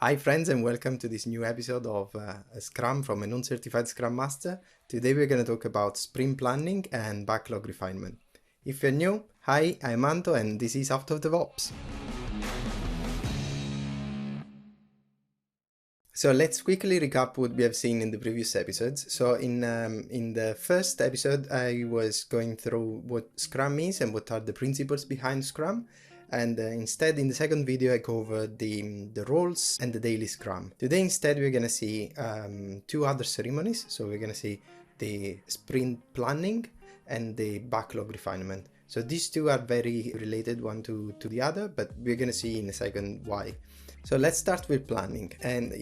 Hi friends, and welcome to this new episode of Scrum from a non-certified Scrum Master. Today we're going to talk about sprint planning and backlog refinement. If you're new, hi, I'm Anto and this is Out of DevOps. So let's quickly recap what we have seen in the previous episodes. So in the first episode, I was going through what Scrum is and what are the principles behind Scrum. And instead, in the second video, I covered the roles and the daily Scrum. Today, instead, we're going to see two other ceremonies. So we're going to see the sprint planning and the backlog refinement. So these two are very related one to the other, but we're going to see in a second why. So let's start with planning, and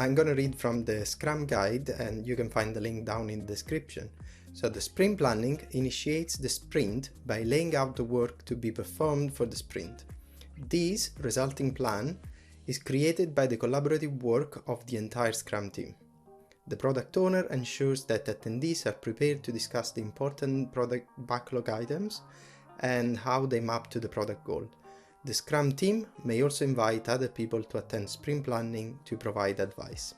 I'm going to read from the Scrum guide, and you can find the link down in the description. So the sprint planning initiates the sprint by laying out the work to be performed for the sprint. This resulting plan is created by the collaborative work of the entire Scrum team. The product owner ensures that attendees are prepared to discuss the important product backlog items and how they map to the product goal. The Scrum team may also invite other people to attend sprint planning to provide advice.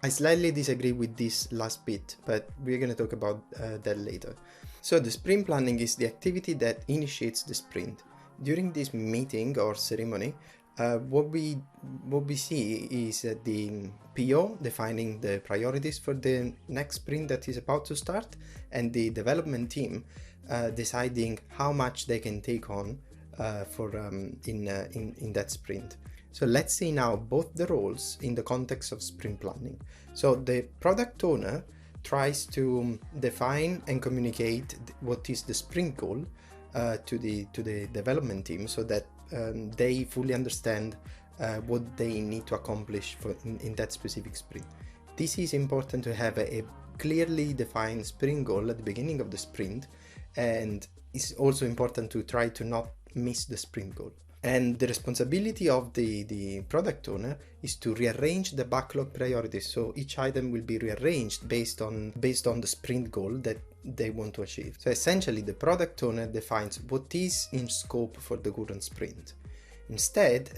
I slightly disagree with this last bit, but we're going to talk about that later. So the sprint planning is the activity that initiates the sprint. During this meeting or ceremony, what we see is the PO defining the priorities for the next sprint that is about to start, and the development team deciding how much they can take on in that sprint. So let's see now both the roles in the context of sprint planning. So the product owner tries to define and communicate what is the sprint goal to the development team, so that they fully understand what they need to accomplish in that specific sprint. This is important to have a clearly defined sprint goal at the beginning of the sprint, and it's also important to try to not miss the sprint goal. And the responsibility of the product owner is to rearrange the backlog priorities. So each item will be rearranged based on the sprint goal that they want to achieve. So essentially, the product owner defines what is in scope for the current sprint. Instead,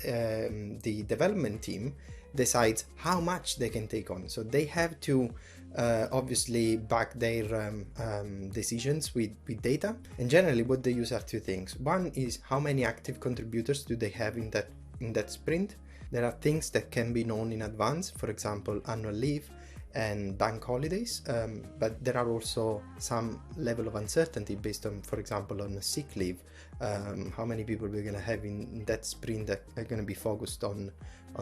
the development team decides how much they can take on. So they have to obviously back their decisions with data, and generally what they use are two things. One is how many active contributors do they have in that sprint. There are things that can be known in advance, for example annual leave and bank holidays, but there are also some level of uncertainty based on, for example, on sick leave, how many people we're going to have in that sprint that are going to be focused on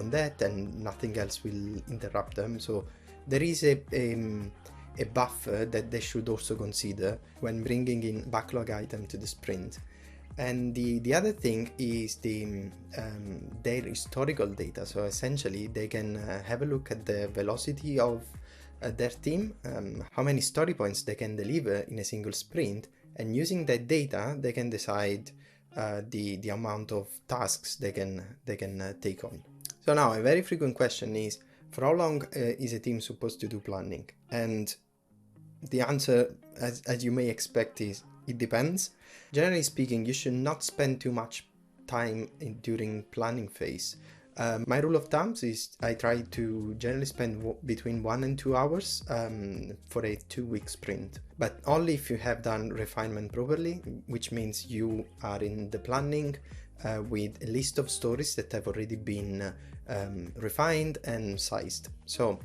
that, and nothing else will interrupt them. So there is a buffer that they should also consider when bringing in backlog item to the sprint. And the other thing is their historical data. So essentially they can have a look at the velocity of their team, how many story points they can deliver in a single sprint, and using that data they can decide the amount of tasks they can take on. So now a very frequent question is, for how long is a team supposed to do planning? And the answer, as you may expect, is it depends. Generally speaking, you should not spend too much time during planning phase. My rule of thumb is I try to generally spend between 1 and 2 hours for a 2-week sprint, but only if you have done refinement properly, which means you are in the planning with a list of stories that have already been refined and sized. So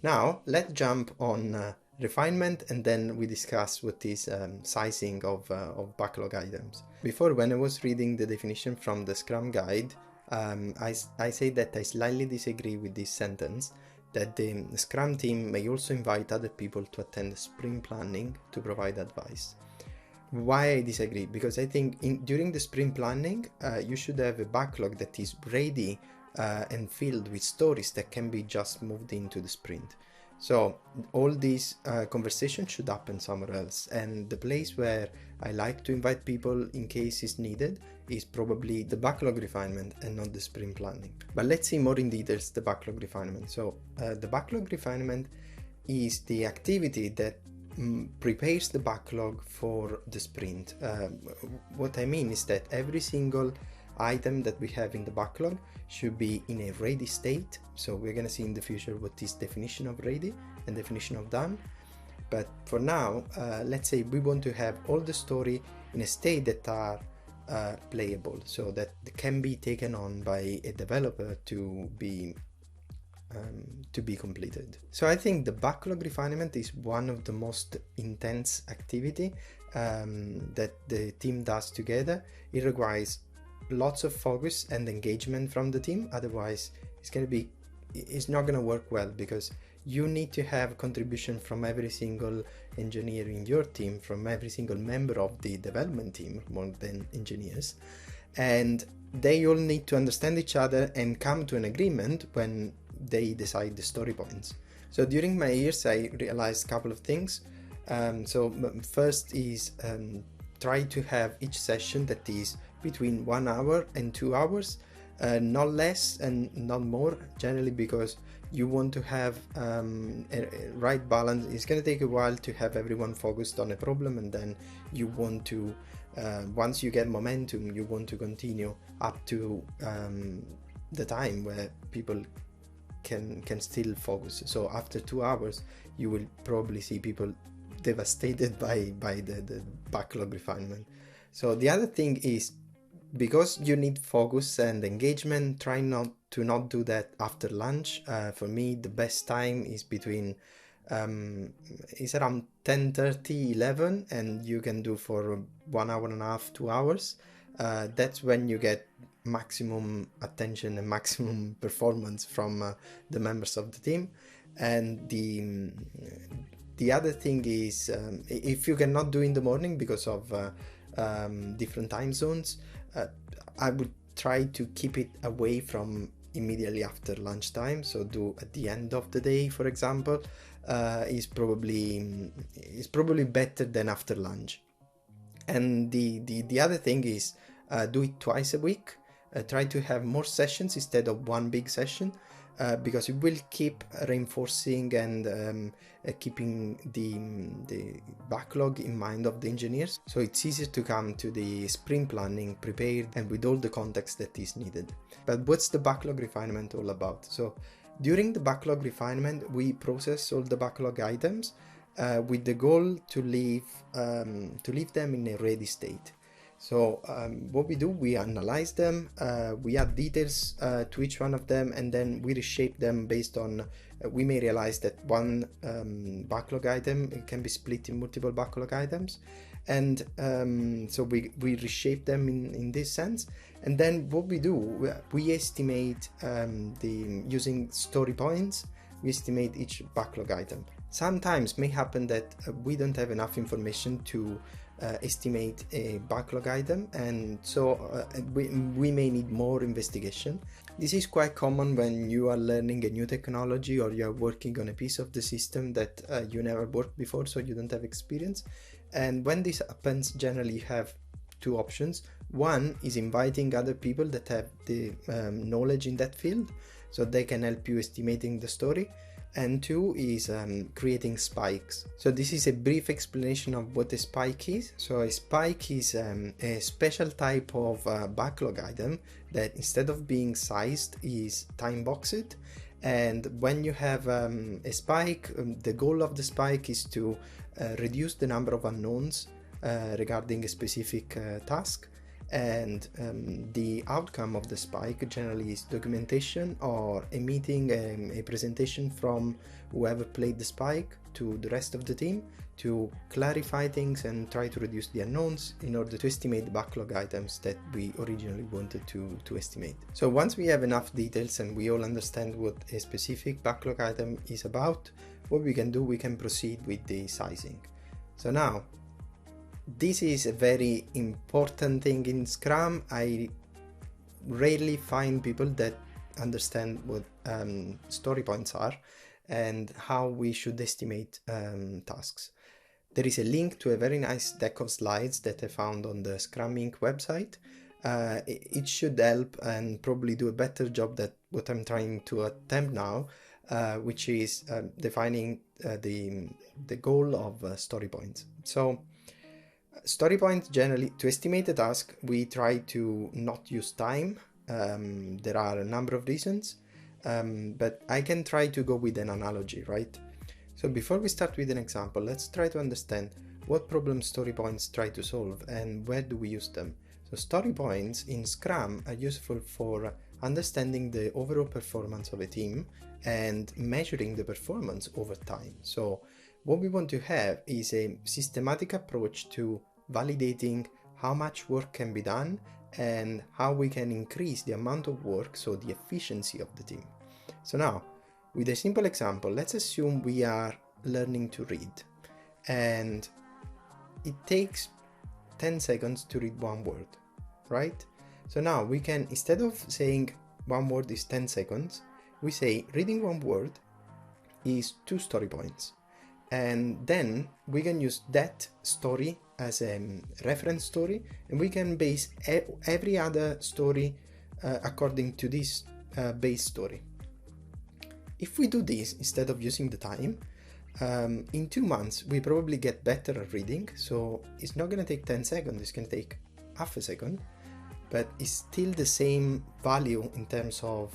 now let's jump on refinement, and then we discuss what is sizing of backlog items. Before, when I was reading the definition from the Scrum guide, I say that I slightly disagree with this sentence, that the Scrum team may also invite other people to attend sprint planning to provide advice. Why I disagree? Because I think during the sprint planning, you should have a backlog that is ready and filled with stories that can be just moved into the sprint. So all these conversations should happen somewhere else, and the place where I like to invite people in case it's needed is probably the backlog refinement and not the sprint planning. But let's see more in details the backlog refinement. So the backlog refinement is the activity that prepares the backlog for the sprint. What I mean is that every single item that we have in the backlog should be in a ready state. So we're going to see in the future what is definition of ready and definition of done. But for now, let's say we want to have all the story in a state that are playable, so that can be taken on by a developer to be completed. So I think the backlog refinement is one of the most intense activity that the team does together. It requires lots of focus and engagement from the team, otherwise it's not going to work well, because you need to have contribution from every single engineer in your team, from every single member of the development team, more than engineers, and they all need to understand each other and come to an agreement when they decide the story points. So during my years I realized a couple of things. So first is try to have each session that is between 1 hour and 2 hours, not less and not more, generally because you want to have a right balance. It's going to take a while to have everyone focused on a problem, and then you want to once you get momentum, you want to continue up to the time where people can still focus. So after 2 hours you will probably see people devastated by the backlog refinement. So the other thing is, because you need focus and engagement, try not to do that after lunch. For me, the best time is between is around 10:30, 11, and you can do for 1 hour and a half, 2 hours. That's when you get maximum attention and maximum performance from the members of the team. And the other thing is, if you cannot do in the morning because of different time zones, I would try to keep it away from immediately after lunchtime. So do at the end of the day, for example, is probably better than after lunch. And the other thing is, do it twice a week. Try to have more sessions instead of one big session, because it will keep reinforcing and keeping the backlog in mind of the engineers. So it's easier to come to the sprint planning prepared and with all the context that is needed. But what's the backlog refinement all about? So during the backlog refinement, we process all the backlog items with the goal to leave them in a ready state. So what we do, we analyze them, we add details to each one of them, and then we reshape them based on, we may realize that one backlog item can be split in multiple backlog items. And so we reshape them in this sense. And then what we do, we estimate using story points, we estimate each backlog item. Sometimes may happen that we don't have enough information to estimate a backlog item, and so we may need more investigation. This is quite common when you are learning a new technology or you are working on a piece of the system that you never worked before, so you don't have experience. And when this happens, generally you have two options. One is inviting other people that have the knowledge in that field, so they can help you estimating the story. And two is creating spikes. So this is a brief explanation of what a spike is. So a spike is a special type of backlog item that, instead of being sized, is time boxed. And when you have a spike, the goal of the spike is to reduce the number of unknowns regarding a specific task. And the outcome of the spike generally is documentation or a meeting, a presentation from whoever played the spike to the rest of the team to clarify things and try to reduce the unknowns in order to estimate the backlog items that we originally wanted to estimate. So once we have enough details and we all understand what a specific backlog item is about, what we can do, we can proceed with the sizing. So now, this is a very important thing in Scrum. I rarely find people that understand what story points are and how we should estimate tasks. There is a link to a very nice deck of slides that I found on the Scrum Inc. website. It should help and probably do a better job than what I'm trying to attempt now, which is defining the goal of story points. So Story points, generally, to estimate a task, we try to not use time. There are a number of reasons, but I can try to go with an analogy, right? So before we start with an example, let's try to understand what problems story points try to solve and where do we use them. So story points in Scrum are useful for understanding the overall performance of a team and measuring the performance over time. So what we want to have is a systematic approach to validating how much work can be done and how we can increase the amount of work, so the efficiency of the team. So now, with a simple example, let's assume we are learning to read and it takes 10 seconds to read one word, right? So now we can, instead of saying one word is 10 seconds, we say reading one word is 2 story points. And then we can use that story as a reference story, and we can base every other story according to this base story. If we do this instead of using the time, in 2 months we probably get better at reading. So it's not going to take 10 seconds, it's going to take half a second, but it's still the same value in terms of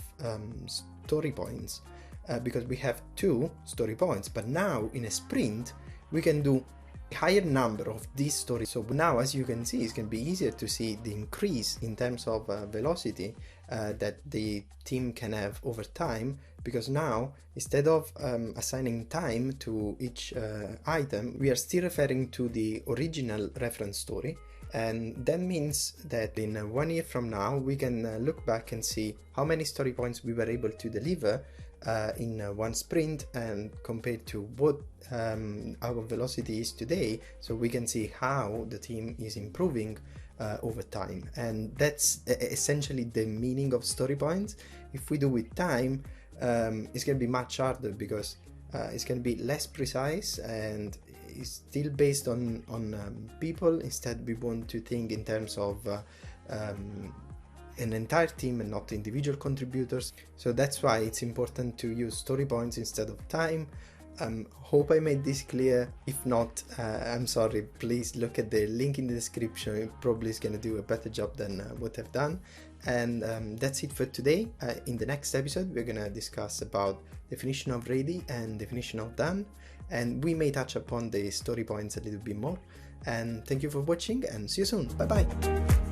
story points. Because we have 2 story points, but now in a sprint we can do a higher number of these stories. So now, as you can see, it's going to be easier to see the increase in terms of velocity that the team can have over time, because now instead of assigning time to each item, we are still referring to the original reference story. And that means that in 1 year from now we can look back and see how many story points we were able to deliver in one sprint, and compared to what our velocity is today, so we can see how the team is improving over time. And that's essentially the meaning of story points. If we do with time, it's going to be much harder, because it's going to be less precise and it's still based on people. Instead, we want to think in terms of an entire team and not individual contributors. So that's why it's important to use story points instead of time. Hope I made this clear. If not, I'm sorry. Please look at the link in the description. It probably is going to do a better job than what I've done. And that's it for today. In the next episode, we're going to discuss about definition of ready and definition of done. And we may touch upon the story points a little bit more. And thank you for watching, and see you soon. Bye bye.